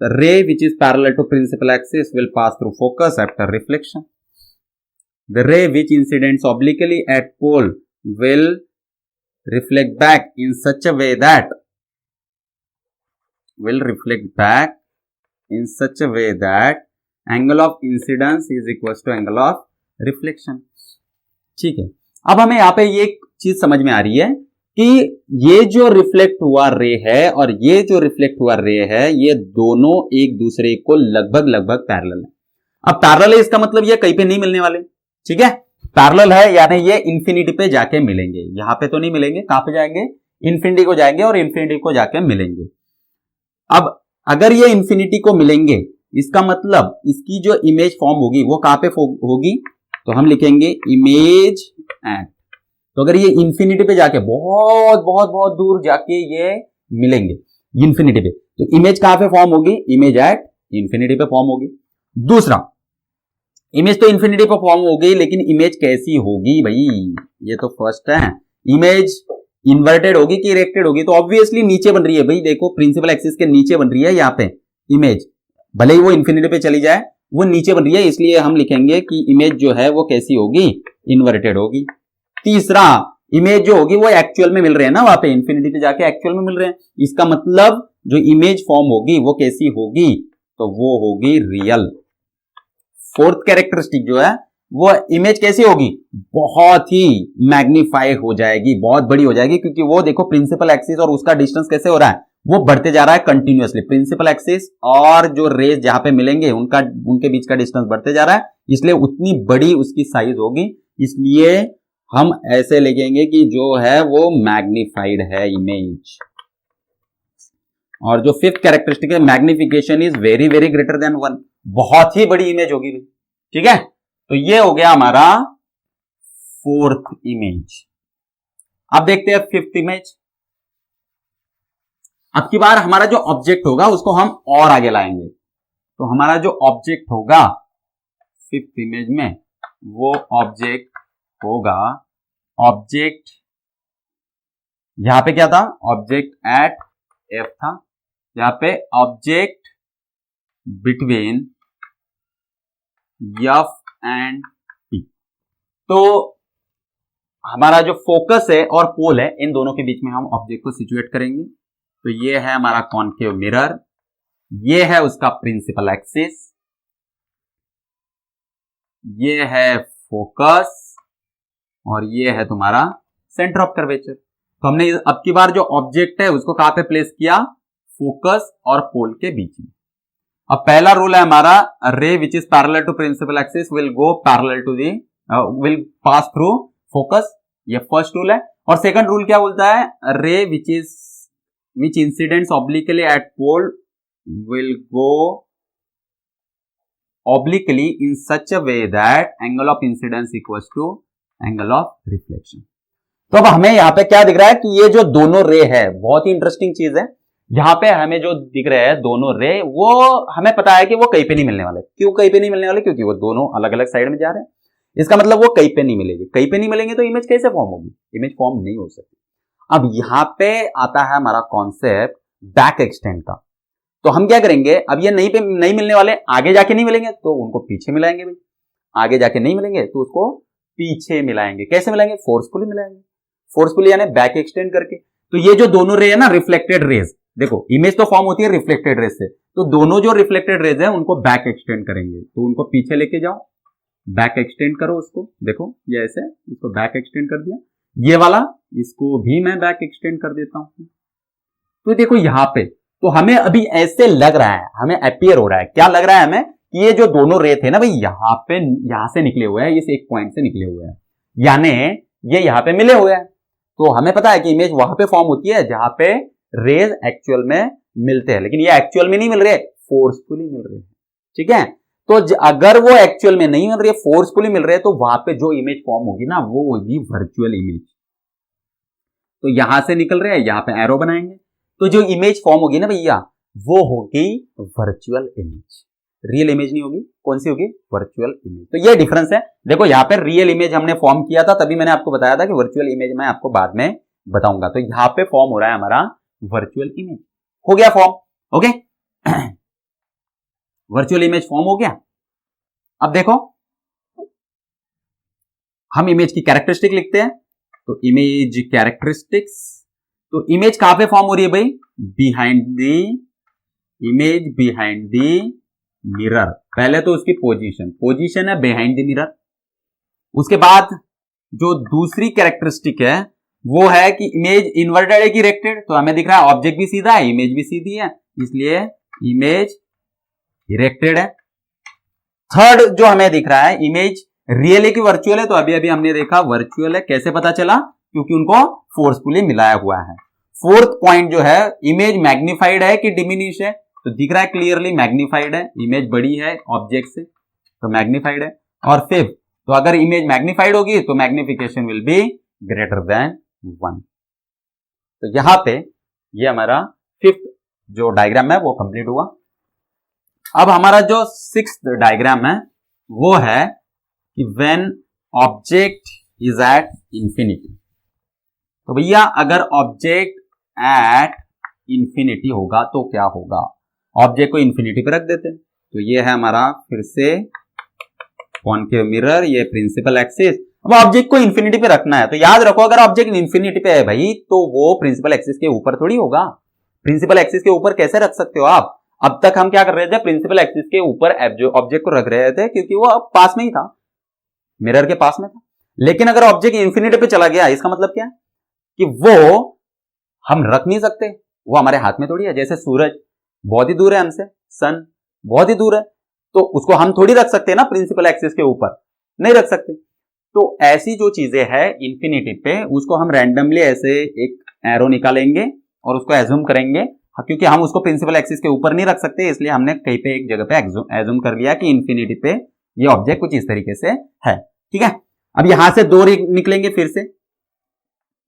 ray which is parallel to principal axis will pass through focus after reflection, the ray which incidents obliquely at pole will reflect back in such a way that, will reflect back in such a way that angle of incidence is equal to angle of reflection. ठीक है, अब हमें यहां पे ये एक चीज समझ में आ रही है कि ये जो रिफ्लेक्ट हुआ रे है और ये जो रिफ्लेक्ट हुआ रे है, ये दोनों एक दूसरे को लगभग लगभग पैरेलल है। अब पैरेलल है इसका मतलब ये कहीं पे नहीं मिलने वाले। ठीक है, पैरेलल है यानी ये इंफिनिटी पे जाके मिलेंगे, यहां पे तो नहीं मिलेंगे, कहां पे जाएंगे, इंफिनिटी को जाएंगे और इंफिनिटी को जाके मिलेंगे। अब अगर ये इंफिनिटी को मिलेंगे, इसका मतलब इसकी जो इमेज फॉर्म होगी वो कहां पे होगी, तो हम लिखेंगे इमेज एट। तो अगर ये इंफिनिटी पे जाके बहुत बहुत बहुत दूर जाके ये मिलेंगे इंफिनिटी पे, तो इमेज कहां पे फॉर्म होगी, इमेज एट इंफिनिटी पे फॉर्म होगी। दूसरा, इमेज तो इंफिनिटी पे फॉर्म हो गई, लेकिन इमेज कैसी होगी भाई, ये तो फर्स्ट है। इमेज इन्वर्टेड होगी कि इरेक्टेड होगी, तो ऑब्वियसली नीचे बन रही है भाई, देखो प्रिंसिपल एक्सिस के नीचे बन रही है यहाँ पे इमेज, भले ही वो इंफिनिटी पे चली जाए वो नीचे बन रही है, इसलिए हम लिखेंगे कि इमेज जो है वो कैसी होगी, इन्वर्टेड होगी। तीसरा, इमेज जो होगी वो एक्चुअल में मिल रहे हैं ना, वहां पे इंफिनिटी पे जाके एक्चुअल में मिल रहे हैं, इसका मतलब जो इमेज फॉर्म होगी वो कैसी होगी, तो वो होगी रियल। फोर्थ कैरेक्टरिस्टिक जो है वो इमेज कैसी होगी, बहुत ही मैग्नीफाई हो जाएगी, बहुत बड़ी हो जाएगी, क्योंकि वो देखो प्रिंसिपल एक्सिस और उसका डिस्टेंस कैसे हो रहा है, वो बढ़ते जा रहा है कंटिन्यूअसली। प्रिंसिपल एक्सिस और जो रेज जहां पे मिलेंगे उनके बीच का डिस्टेंस बढ़ते जा रहा है, इसलिए उतनी बड़ी उसकी साइज होगी। इसलिए हम ऐसे लिखेंगे कि जो है वो मैग्नीफाइड है इमेज। और जो फिफ्थ कैरेक्टरिस्टिक है, magnification is very very greater than 1, बहुत ही बड़ी इमेज होगी। ठीक है, तो ये हो गया हमारा फोर्थ इमेज। अब देखते हैं फिफ्थ इमेज। अब की बार हमारा जो ऑब्जेक्ट होगा उसको हम और आगे लाएंगे, तो हमारा जो ऑब्जेक्ट होगा फिफ्थ इमेज में, वो ऑब्जेक्ट होगा, ऑब्जेक्ट यहां पे क्या था, ऑब्जेक्ट एट एफ था, यहां पे object between F and P. तो हमारा जो फोकस है और पोल है, इन दोनों के बीच में हम ऑब्जेक्ट को सिचुएट करेंगे। तो ये है हमारा कॉनकेव मिरर, ये है उसका प्रिंसिपल एक्सिस, ये है फोकस और ये है तुम्हारा सेंटर ऑफ कर्वेचर। तो हमने अब की बार जो ऑब्जेक्ट है उसको कहां पे प्लेस किया, फोकस और पोल के बीच में। अब पहला रूल है हमारा, ray which is parallel to principal axis will go parallel to the will pass through focus, ये फर्स्ट रूल है। और सेकंड रूल क्या बोलता है, ray which incidents obliquely at pole will go obliquely in such a way that angle of incidence equals to angle of reflection. तो अब हमें यहां पे क्या दिख रहा है कि ये जो दोनों रे है, बहुत ही इंटरेस्टिंग चीज है, यहां पे हमें जो दिख रहे हैं दोनों रे, वो हमें पता है कि वो कहीं पे नहीं मिलने वाले। क्यों कहीं पे नहीं मिलने वाले, क्योंकि वो दोनों अलग अलग साइड में जा रहे हैं, इसका मतलब वो कहीं पे नहीं मिलेगी। कहीं पे नहीं मिलेंगे तो इमेज कैसे फॉर्म होगी, इमेज फॉर्म नहीं हो सकती। अब यहां पे आता है हमारा कॉन्सेप्ट बैक एक्सटेंड का। तो हम क्या करेंगे, अब ये नहीं मिलने वाले, आगे जाके नहीं मिलेंगे तो उनको पीछे मिलाएंगे भाई, आगे जाके नहीं मिलेंगे तो उसको पीछे मिलाएंगे। कैसे मिलाएंगे, फोर्सफुली मिलाएंगे, फोर्सफुली यानी बैक एक्सटेंड करके। तो ये जो दोनों रे है ना, रिफ्लेक्टेड रेज, देखो इमेज तो फॉर्म होती है रिफ्लेक्टेड रेज से, तो दोनों जो रिफ्लेक्टेड रेज है उनको बैक एक्सटेंड करेंगे। तो उनको पीछे लेके जाओ, बैक एक्सटेंड करो उसको, देखो ये ऐसे उसको बैक एक्सटेंड कर दिया, ये वाला इसको भी मैं बैक एक्सटेंड कर देता हूं। तो देखो यहां पे तो हमें अभी ऐसे लग रहा है, हमें अपीयर हो रहा है, क्या लग रहा है हमें कि ये जो दोनों रे थे ना भाई, यहां से निकले हुए हैं, इस एक पॉइंट से निकले हुए हैं, यानी ये यहां पे मिले हुए हैं। तो हमें पता है कि इमेज वहां पे फॉर्म होती है जहां पे रेज एक्चुअल में मिलते हैं, लेकिन ये एक्चुअल में नहीं मिल रहे, फोर्सफुली मिल रहे हैं। ठीक है, तो अगर वो एक्चुअल में नहीं मिल रही है, फोर्सफुली मिल रहे हैं, तो वहां पे जो इमेज फॉर्म होगी ना, वो होगी वर्चुअल इमेज। तो यहां से निकल रहे हैं, यहां पे एरो बनाएंगे, तो जो इमेज फॉर्म होगी ना भैया, वो होगी वर्चुअल इमेज, रियल इमेज नहीं होगी। कौन सी होगी, वर्चुअल इमेज। तो ये डिफरेंस है। देखो यहां पे रियल इमेज हमने फॉर्म किया था, तभी मैंने आपको बताया था कि वर्चुअल इमेज मैं आपको बाद में बताऊंगा। तो यहां पे फॉर्म हो रहा है हमारा वर्चुअल इमेज, हो गया form, okay. Virtual image form हो गया। अब देखो हम इमेज की कैरेक्टरिस्टिक लिखते हैं, तो इमेज कैरेक्टरिस्टिक्स, तो इमेज कहां पे फॉर्म हो रही है भाई, behind the image behind the mirror, पहले तो उसकी पोजीशन है बिहाइंड द मिरर। उसके बाद जो दूसरी कैरेक्टरिस्टिक है वो है कि इमेज इन्वर्टेड है कि इरेक्टेड, तो हमें दिख रहा है ऑब्जेक्ट भी सीधा है, इमेज भी सीधी है, इसलिए इमेज इरेक्टेड है। थर्ड जो हमें दिख रहा है, इमेज रियल है कि वर्चुअल है, तो अभी अभी हमने देखा वर्चुअल है। कैसे पता चला? क्योंकि उनको फोर्सफुली मिलाया हुआ है। फोर्थ पॉइंट जो है, इमेज मैग्निफाइड है कि डिमिनिश है, तो दिख रहा है क्लियरली मैग्निफाइड है, इमेज बड़ी है ऑब्जेक्ट से तो मैग्निफाइड है। और फिफ्थ, तो अगर इमेज मैग्निफाइड होगी तो magnification will be greater than 1। तो यहां पे ये हमारा फिफ्थ जो डायग्राम है वो कंप्लीट हुआ। अब हमारा जो सिक्स्थ डायग्राम है वो है कि when object is at infinity. तो भैया अगर ऑब्जेक्ट एट इंफिनिटी होगा तो क्या होगा? ऑब्जेक्ट को इंफिनिटी पे रख देते हैं, तो ये है हमारा फिर से कॉनकेव मिरर, ये प्रिंसिपल एक्सिस। अब ऑब्जेक्ट को इंफिनिटी पे रखना है तो याद रखो, अगर ऑब्जेक्ट इंफिनिटी पे है भाई तो वो प्रिंसिपल एक्सिस के ऊपर थोड़ी होगा। प्रिंसिपल एक्सिस के ऊपर कैसे रख सकते हो आप? अब तक हम क्या कर रहे थे, प्रिंसिपल एक्सिस के ऊपर ऑब्जेक्ट को रख रहे थे क्योंकि वो अब पास में ही था, मिरर के पास में था। लेकिन अगर ऑब्जेक्ट इंफिनिटी पे चला गया, इसका मतलब क्या है कि वो हम रख नहीं सकते, वो हमारे हाथ में थोड़ी है। जैसे सूरज बहुत ही दूर है हमसे, सन बहुत ही दूर है, तो उसको हम थोड़ी रख सकते हैं ना प्रिंसिपल एक्सिस के ऊपर, नहीं रख सकते। तो ऐसी जो चीजें हैं इंफिनिटी पे, उसको हम रैंडमली ऐसे एक एरो निकालेंगे और उसको एज्यूम करेंगे, क्योंकि हम उसको प्रिंसिपल एक्सिस के ऊपर नहीं रख सकते, इसलिए हमने कहीं पे एक जगह पे एज्यूम कर लिया कि इंफिनिटी पे ये ऑब्जेक्ट कुछ इस तरीके से है। ठीक है, अब यहां से दो रे निकलेंगे फिर से।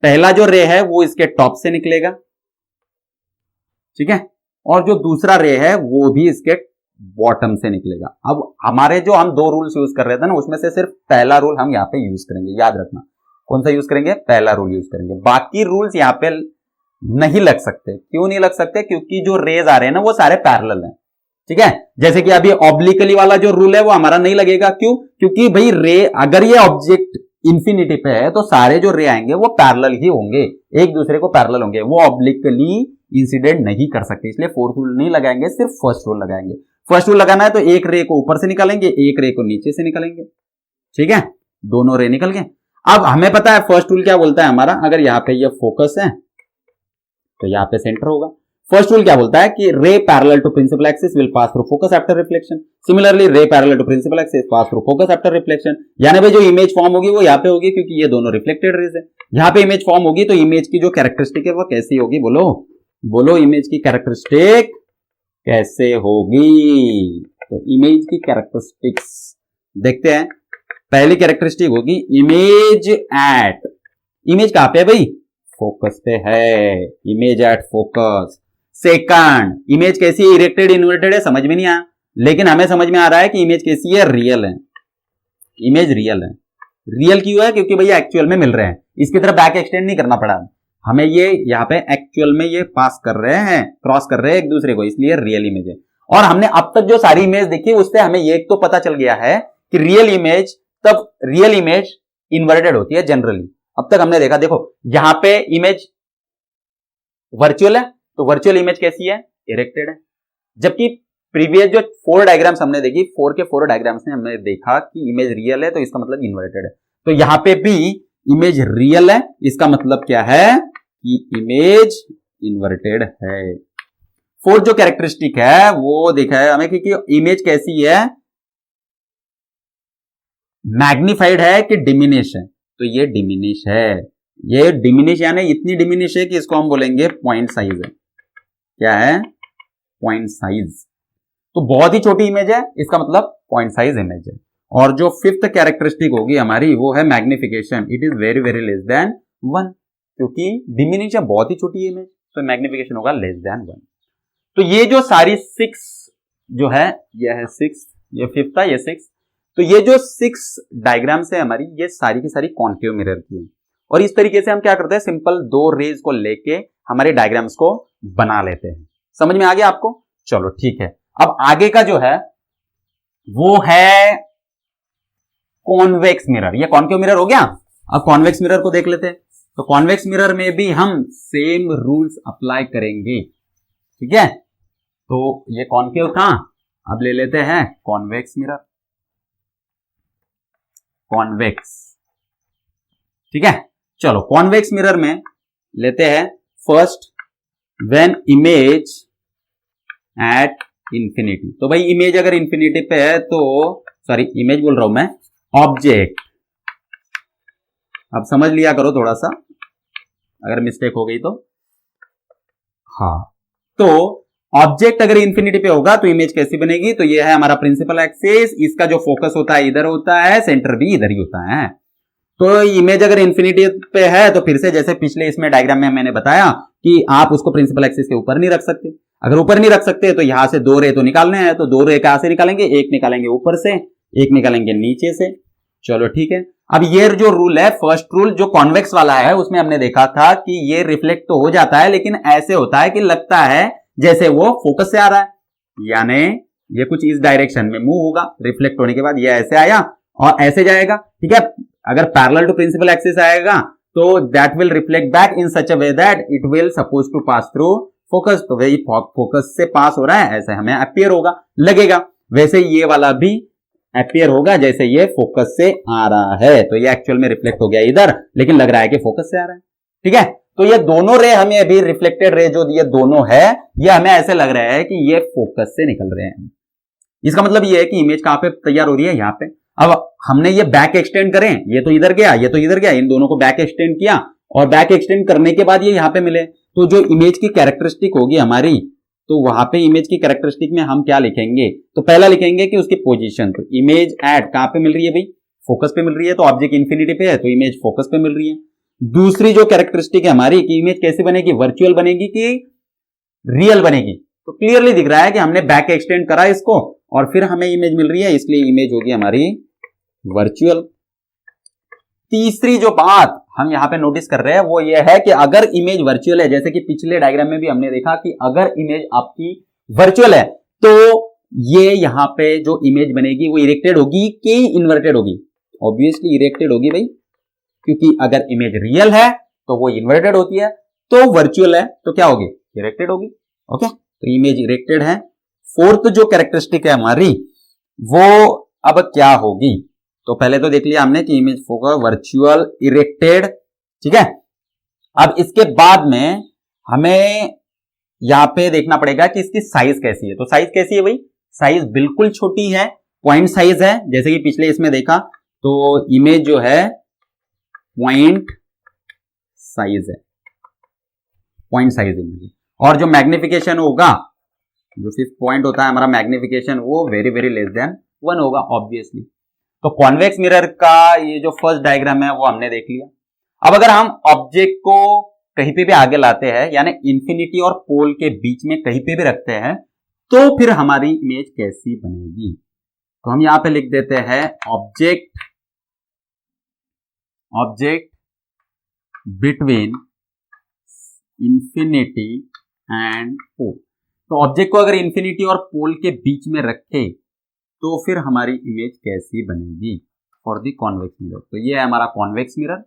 पहला जो रे है वो इसके टॉप से निकलेगा, ठीक है, और जो दूसरा रे है वो भी इसके बॉटम से निकलेगा। अब हमारे जो हम दो रूल्स यूज कर रहे थे ना, उसमें से सिर्फ पहला रूल हम यहाँ पे यूज करेंगे, याद रखना। कौन सा यूज करेंगे? पहला रूल यूज करेंगे। बाकी रूल्स यहाँ पे नहीं लग सकते। क्यों नहीं लग सकते? क्योंकि जो रेज आ रहे हैं ना वो सारे पैरेलल हैं। ठीक है, जैसे कि अभी ऑब्लिकली वाला जो रूल है वो हमारा नहीं लगेगा। क्यों? क्योंकि भाई रे, अगर ये ऑब्जेक्ट इंफिनिटी पे है तो सारे जो रे आएंगे वो पैरेलल ही होंगे, एक दूसरे को पैरेलल होंगे, वो ऑब्लिकली इंसिडेंट नहीं कर सकते, इसलिए फोर्थ रूल नहीं लगाएंगे, सिर्फ फर्स्ट रूल लगाएंगे। फर्स्ट रूल लगाना है तो एक रे को ऊपर से निकालेंगे, एक रे को नीचे से निकालेंगे। ठीक है, दोनों रे निकल गए। अब हमें पता है फर्स्ट रूल क्या बोलता है हमारा, अगर यहां पे ये फोकस है तो यहां पे सेंटर होगा। फर्स्ट रूल क्या बोलता है कि ray parallel to principal axis will pass through focus after reflection. Similarly ray parallel to principal axis pass through focus after reflection. यानी भाई जो इमेज फॉर्म होगी वो यहाँ पे होगी, क्योंकि ये दोनों रिफ्लेक्टेड रेज है। यहाँ पे इमेज फॉर्म होगी तो इमेज की जो कैरेक्टरिस्टिक है वो कैसी होगी? बोलो बोलो, इमेज की कैरेक्टरिस्टिक कैसे होगी? तो इमेज की कैरेक्टरिस्टिक्स देखते हैं। पहली कैरेक्टरिस्टिक होगी इमेज एट, इमेज कहां पे है भाई? फोकस पे है, image at focus. Second, image कैसी है? इरेक्टेड इन्वर्टेड है, समझ में नहीं आया, लेकिन हमें समझ में आ रहा है कि इमेज कैसी है? रियल है, इमेज रियल है। रियल क्यों है? क्योंकि भैया एक्चुअल में मिल रहे हैं, इसकी तरफ बैक एक्सटेंड नहीं करना पड़ा हमें, ये यहाँ पे एक्चुअल में ये पास कर रहे हैं, क्रॉस कर रहे हैं एक दूसरे को, इसलिए रियल इमेज है। और हमने अब तक जो सारी इमेज देखी उससे हमें ये तो पता चल गया है कि रियल इमेज इन्वर्टेड होती है जनरली। अब तक हमने देखा, देखो यहां पे इमेज वर्चुअल है तो वर्चुअल इमेज कैसी है? इरेक्टेड है। जबकि प्रीवियस जो 4 डायग्राम्स हमने देखी, 4 के 4 डायग्राम्स में हमने देखा कि इमेज रियल है तो इसका मतलब इन्वर्टेड है। तो यहां पे भी इमेज रियल है, इसका मतलब क्या है कि इमेज इन्वर्टेड है। फोर्थ जो कैरेक्टरिस्टिक है वो देखा है हमें कि इमेज कैसी है? मैग्निफाइड है कि डिमिनिश है? तो ये डिमिनिश है। ये डिमिनिश यानी इतनी डिमिनिश है कि इसको हम बोलेंगे पॉइंट साइज है। क्या है? Point size. तो बहुत ही छोटी इमेज है, इसका मतलब पॉइंट साइज इमेज है। और जो फिफ्थ कैरेक्टरिस्टिक होगी हमारी वो है magnification. It is very very less than 1, क्योंकि डिमिनिश है, बहुत ही छोटी इमेज, तो मैग्निफिकेशन होगा लेस देन 1। तो ये जो सारी 6 जो है, ये है 6, ये फिफ्थ है, ये 6। तो ये जो 6 डायग्राम्स है हमारी, ये सारी की सारी कॉन्केव मिरर की है। और इस तरीके से हम क्या करते हैं, सिंपल 2 रेज को लेके हमारे डायग्राम्स को बना लेते हैं। समझ में आ गया आपको? चलो ठीक है। अब आगे का जो है वो है कॉन्वेक्स मिरर। ये कॉन्केव मिरर हो गया। अब कॉन्वेक्स मिरर को देख लेते हैं। तो कॉन्वेक्स मिरर में भी हम सेम रूल्स अप्लाई करेंगे। ठीक है, तो ये कॉनकेव था, अब ले लेते हैं कॉन्वेक्स मिरर, कॉन्वेक्स। ठीक है, चलो कॉन्वेक्स मिरर में लेते हैं first, when image at infinity. तो भाई इमेज अगर इंफिनिटी पे है तो, सॉरी इमेज बोल रहा हूं मैं, ऑब्जेक्ट। अब समझ लिया करो थोड़ा सा, अगर मिस्टेक हो गई तो। हाँ, तो ऑब्जेक्ट अगर इंफिनिटी पे होगा तो इमेज कैसी बनेगी? तो ये है हमारा प्रिंसिपल एक्सिस, इसका जो फोकस होता है इधर होता है, सेंटर भी इधर ही होता है। तो इमेज अगर इंफिनिटी पे है तो फिर से जैसे पिछले इसमें डायग्राम में मैंने बताया कि आप उसको प्रिंसिपल एक्सिस के ऊपर नहीं रख सकते। अगर ऊपर नहीं रख सकते तो यहां से दो रे तो निकालने हैं, तो दो रे कहां से निकालेंगे? एक निकालेंगे ऊपर से, एक निकालेंगे नीचे से। चलो ठीक है, अब ये जो रूल है, फर्स्ट रूल जो कॉन्वेक्स वाला है, उसमें हमने देखा था कि ये रिफ्लेक्ट तो हो जाता है, लेकिन ऐसे होता है कि लगता है जैसे वो फोकस से आ रहा है, यानी ये कुछ इस डायरेक्शन में मूव होगा, रिफ्लेक्ट होने के बाद ये ऐसे आया और ऐसे जाएगा। ठीक है, अगर पैरेलल टू प्रिंसिपल एक्सिस आएगा तो that will reflect back in such a way that it will suppose to pass through focus. तो वही फोकस से पास हो रहा है, ऐसे हमें अपीयर होगा, लगेगा। वैसे ये वाला भी अपीयर होगा जैसे ये फोकस से आ रहा है। तो ये एक्चुअल में रिफ्लेक्ट हो गया इधर, लेकिन लग रहा है कि फोकस से आ रहा है। ठीक है, तो ये दोनों रे हमें अभी रिफ्लेक्टेड रे जो ये दोनों है, ये हमें ऐसे लग रहा है कि ये फोकस से निकल रहे हैं। इसका मतलब ये है कि इमेज कहां पे तैयार हो रही है? यहां पे। अब हमने ये बैक एक्सटेंड करें, ये तो इधर गया, ये तो इधर गया, इन दोनों को बैक एक्सटेंड किया और बैक एक्सटेंड करने के बाद ये यहां पे मिले, तो जो इमेज की कैरेक्टरिस्टिक होगी हमारी, तो वहां पे इमेज की कैरेक्टरिस्टिक में हम क्या लिखेंगे? तो पहला लिखेंगे कि उसकी पोजीशन। तो इमेज एट कहां पे मिल रही है भाई? फोकस पे मिल रही है, तो ऑब्जेक्ट इंफिनिटी पे है तो इमेज फोकस पे मिल रही है। दूसरी जो कैरेक्टरिस्टिक है हमारी कि इमेज कैसी बनेगी? वर्चुअल बनेगी कि रियल बनेगी? तो क्लियरली दिख रहा है कि हमने बैक एक्सटेंड करा इसको और फिर हमें इमेज मिल रही है, इसलिए इमेज होगी हमारी वर्चुअल। तीसरी जो बात हम यहां पे नोटिस कर रहे हैं वो ये है कि अगर इमेज वर्चुअल है, जैसे कि पिछले डायग्राम में भी हमने देखा कि अगर इमेज आपकी वर्चुअल है तो ये यहां पे जो इमेज बनेगी वो इरेक्टेड होगी कि इन्वर्टेड होगी? ऑब्वियसली इरेक्टेड होगी भाई, क्योंकि अगर इमेज रियल है तो वो इन्वर्टेड होती है, तो वर्चुअल है तो क्या होगी? इरेक्टेड होगी। ओके, तो इमेज इरेक्टेड है। फोर्थ जो कैरेक्टरिस्टिक है हमारी वो अब क्या होगी? तो पहले तो देख लिया हमने कि इमेज फोकस, वर्चुअल, इरेक्टेड। ठीक है, अब इसके बाद में हमें यहां पे देखना पड़ेगा कि इसकी साइज कैसी है। तो साइज कैसी है भाई? साइज बिल्कुल छोटी है, पॉइंट साइज है, जैसे कि पिछले इसमें देखा। तो इमेज जो है पॉइंट साइज है, पॉइंट साइज इमेज। और जो मैग्निफिकेशन होगा, जो फिफ्थ पॉइंट होता है हमारा मैग्निफिकेशन, वो वेरी वेरी लेस देन 1 होगा ऑब्वियसली। तो कॉन्वेक्स मिरर का ये जो फर्स्ट डायग्राम है वो हमने देख लिया। अब अगर हम ऑब्जेक्ट को कहीं पे भी आगे लाते हैं, यानी इंफिनिटी और पोल के बीच में कहीं पे भी रखते हैं, तो फिर हमारी इमेज कैसी बनेगी? तो हम यहां पे लिख देते हैं object between infinity and pole. तो ऑब्जेक्ट को अगर इंफिनिटी और पोल के बीच में रखे तो फिर हमारी इमेज कैसी बनेगी फॉर द कॉन्वेक्स मिरर? तो ये है हमारा कॉन्वेक्स मिरर,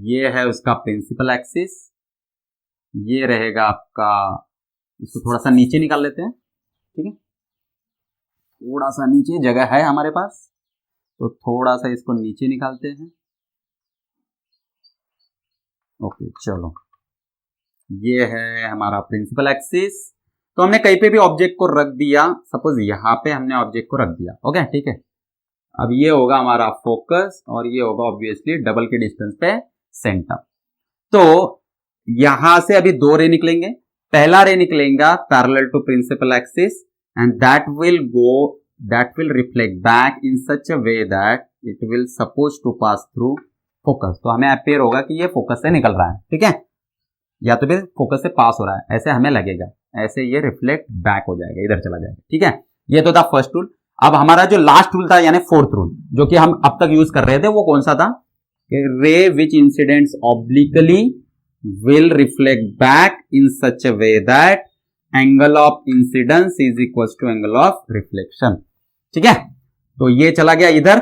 ये है उसका प्रिंसिपल एक्सिस, ये रहेगा आपका, इसको थोड़ा सा नीचे निकाल लेते हैं। ठीक है, थोड़ा सा नीचे जगह है हमारे पास, तो थोड़ा सा इसको नीचे निकालते हैं। ओके, चलो ये है हमारा प्रिंसिपल एक्सिस। तो हमने कहीं पे भी ऑब्जेक्ट को रख दिया, सपोज यहां पे हमने ऑब्जेक्ट को रख दिया। ओके, ठीक है, अब ये होगा हमारा फोकस और ये होगा ऑब्वियसली डबल के डिस्टेंस पे सेंटर। तो यहां से अभी दो रे निकलेंगे। पहला रे निकलेगा parallel to principal axis and that will reflect back in such a way that it will suppose to pass through focus. तो हमें अपीयर होगा कि ये फोकस से निकल रहा है। ठीक है, या तो फिर फोकस से पास हो रहा है, ऐसे हमें लगेगा, ऐसे ये रिफ्लेक्ट बैक हो जाएगा, इधर चला जाएगा। ठीक है, ये तो था फर्स्ट रूल। अब हमारा जो लास्ट रूल था, यानी फोर्थ रूल, जो कि हम अब तक यूज कर रहे थे, वो कौन सा था? Ray which incidents obliquely will reflect back in such a way that angle of incidence is equal to angle of reflection. ठीक है, तो ये चला गया इधर।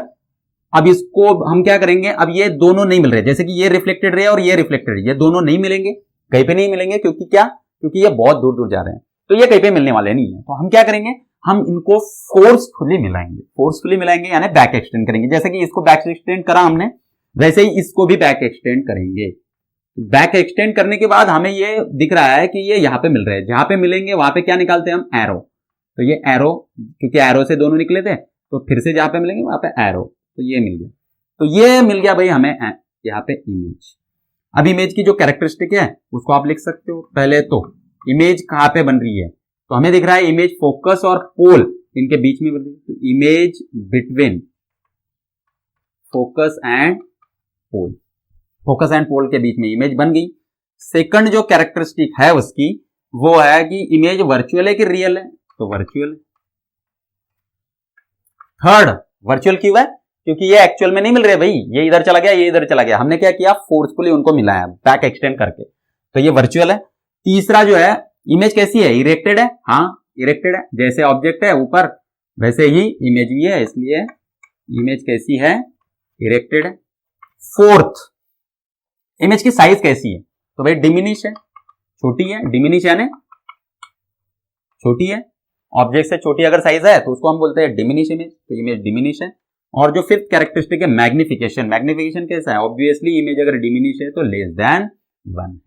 अब इसको हम क्या करेंगे? अब ये दोनों नहीं मिल रहे, जैसे कि ये रिफ्लेक्टेड रे और ये रिफ्लेक्टेड रे, ये दोनों नहीं मिलेंगे, कहीं पे नहीं मिलेंगे, क्योंकि क्या? क्योंकि ये बहुत दूर दूर जा रहे हैं। तो ये कहीं पे मिलने वाले नहीं है। तो हम क्या करेंगे, हम इनको फोर्सफुली मिलाएंगे यानी बैक एक्सटेंड करेंगे। जैसे कि इसको बैक एक्सटेंड करा हमने, वैसे ही इसको भी बैक एक्सटेंड करेंगे। बैक एक्सटेंड करने के बाद हमें ये दिख रहा है कि ये यहां पे मिल रहे हैं, जहां पे मिलेंगे वहां पे क्या निकालते हैं हम, एरो। तो ये एरो, क्योंकि एरो से दोनों निकले थे, तो फिर से जहां पे मिलेंगे वहां पे एरो, तो ये मिल गया। तो ये मिल गया भाई हमें यहाँ पे इमेज। अब इमेज की जो कैरेक्टरिस्टिक है उसको आप लिख सकते हो। पहले तो इमेज कहां पे बन रही है, तो हमें दिख रहा है इमेज फोकस और पोल इनके बीच में बन रही है, तो image between focus and pole, focus and pole के बीच में इमेज बन गई। सेकंड जो कैरेक्टरिस्टिक है उसकी, वो है कि इमेज वर्चुअल है कि रियल है, तो वर्चुअल। थर्ड, वर्चुअल क्यों है, क्योंकि ये एक्चुअल में नहीं मिल रहे भाई, ये इधर चला गया, ये इधर चला गया, हमने क्या किया, फोर्सफुली उनको मिलाया बैक एक्सटेंड करके, तो ये वर्चुअल है। तीसरा जो है, इमेज कैसी है, इरेक्टेड है, हाँ इरेक्टेड है, जैसे ऑब्जेक्ट है ऊपर वैसे ही इमेज भी है, इसलिए इमेज कैसी है, इरेक्टेड है। फोर्थ, इमेज की साइज कैसी है, तो भाई डिमिनिश है, छोटी है, डिमिनिश यानी छोटी है, ऑब्जेक्ट से छोटी अगर साइज है तो उसको हम बोलते हैं डिमिनिश इमेज, तो इमेज डिमिनिश है। और जो फिफ्थ कैरेक्टरिस्टिक है मैग्निफिकेशन, मैग्निफिकेशन कैसा है, ऑब्वियसली इमेज अगर डिमिनिश है तो लेस देन 1 है।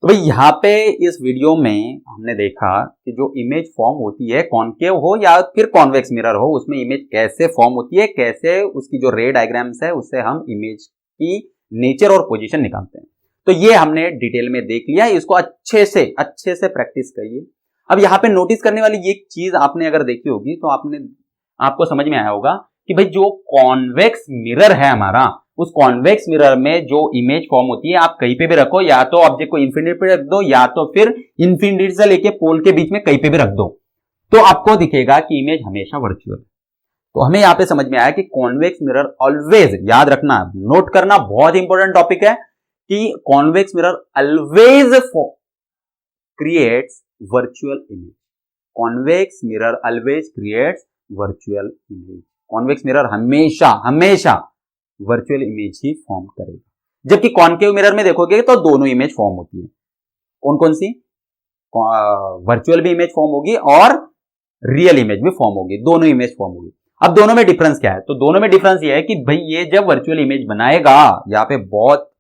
तो भाई यहाँ पे इस वीडियो में हमने देखा कि जो इमेज फॉर्म होती है, कॉनकेव हो या फिर कॉन्वेक्स मिरर हो, उसमें इमेज कैसे फॉर्म होती है, कैसे उसकी जो रे डायग्राम्स है उससे हम इमेज की नेचर और पोजीशन निकालते हैं। तो ये हमने डिटेल में देख लिया, इसको अच्छे से प्रैक्टिस करिए। अब यहाँ पे नोटिस करने वाली ये चीज आपने अगर देखी होगी तो आपको समझ में आया होगा कि भाई जो कॉन्वेक्स मिरर है हमारा, उस कॉन्वेक्स मिरर में जो इमेज फॉर्म होती है, आप कहीं पे भी रखो, या तो ऑब्जेक्ट को इंफिनिटी पे रख दो या तो फिर इंफिनिटी से लेके पोल के बीच में कहीं पे भी रख दो, तो आपको दिखेगा कि इमेज हमेशा वर्चुअल है। तो हमें यहां पे समझ में आया कि कॉन्वेक्स मिरर ऑलवेज, याद रखना, नोट करना, बहुत इंपॉर्टेंट टॉपिक है कि convex mirror always creates virtual image. Convex mirror always creates virtual image. Convex mirror हमेशा वर्चुअल इमेज ही फॉर्म करेगा। जबकि कॉनकेव मिरर में देखोगे तो दोनों इमेज फॉर्म होती है। कौन कौन सी, वर्चुअल भी इमेज फॉर्म होगी और रियल इमेज भी फॉर्म होगी, दोनों इमेज फॉर्म होगी। अब दोनों में डिफरेंस क्या है, तो दोनों में डिफरेंस ये है कि भाई ये जब वर्चुअल इमेज बनाएगा, यहाँ पे बहुत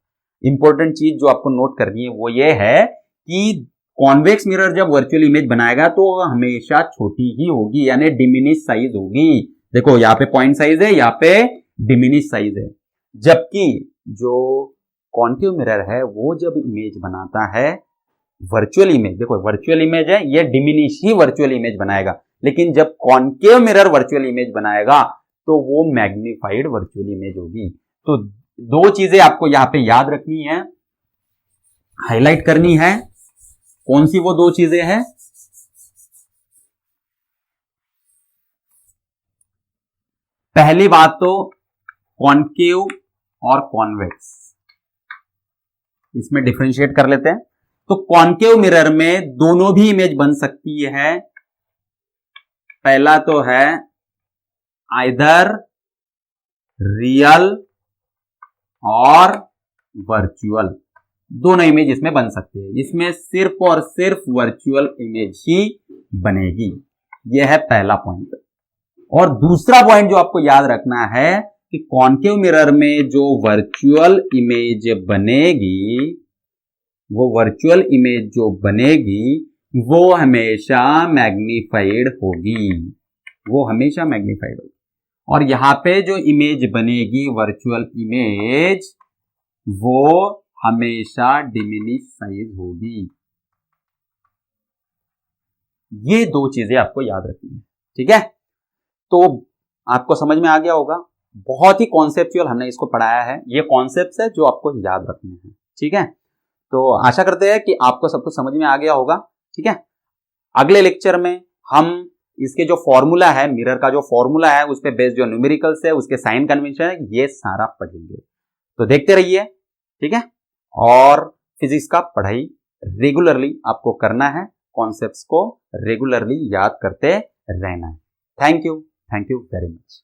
इंपॉर्टेंट चीज जो आपको नोट करनी है वो ये है कि कॉन्वेक्स मिरर जब वर्चुअल इमेज बनाएगा तो हमेशा छोटी ही होगी, यानी डिमिनिश साइज होगी। देखो यहाँ पे पॉइंट साइज है, यहाँ पे डिमिनिश साइज है। जबकि जो कॉन्केव मिरर है वो जब इमेज बनाता है वर्चुअल इमेज, देखो वर्चुअल इमेज है, ये डिमिनिश ही वर्चुअल इमेज बनाएगा। लेकिन जब कॉन्केव मिरर वर्चुअल इमेज बनाएगा तो वो मैग्निफाइड वर्चुअल इमेज होगी। तो दो चीजें आपको यहां पे याद रखनी है, हाईलाइट करनी है। कौन सी वो दो चीजें हैं, पहली बात तो कॉनकेव और कॉन्वेक्स, इसमें डिफरेंशिएट कर लेते हैं। तो कॉनकेव मिरर में दोनों भी इमेज बन सकती है। पहला तो है आइदर रियल और वर्चुअल, दोनों इमेज इसमें बन सकती है। इसमें सिर्फ और सिर्फ वर्चुअल इमेज ही बनेगी, यह है पहला पॉइंट। और दूसरा पॉइंट जो आपको याद रखना है कि कॉनकेव मिरर में जो वर्चुअल इमेज बनेगी, वो वर्चुअल इमेज जो बनेगी वो हमेशा मैग्नीफाइड होगी, वो हमेशा मैग्नीफाइड होगी। और यहां पे जो इमेज बनेगी वर्चुअल इमेज, वो हमेशा डिमिनिश साइज होगी। ये दो चीजें आपको याद रखनी है, ठीक है। तो आपको समझ में आ गया होगा, बहुत ही कॉन्सेप्चुअल हमने इसको पढ़ाया है। ये कॉन्सेप्ट्स है जो आपको याद रखने हैं, ठीक है। तो आशा करते हैं कि आपको सब कुछ समझ में आ गया होगा, ठीक है। अगले लेक्चर में हम इसके जो फॉर्मूला है, मिरर का जो फॉर्मूला है, उस पे बेस्ड जो न्यूमेरिकल्स है, उसके साइन कन्वेंशन है, ये सारा पढ़ेंगे। तो देखते रहिए, ठीक है। और फिजिक्स का पढ़ाई रेगुलरली आपको करना है, कॉन्सेप्ट्स को रेगुलरली याद करते रहना है। Thank you very much.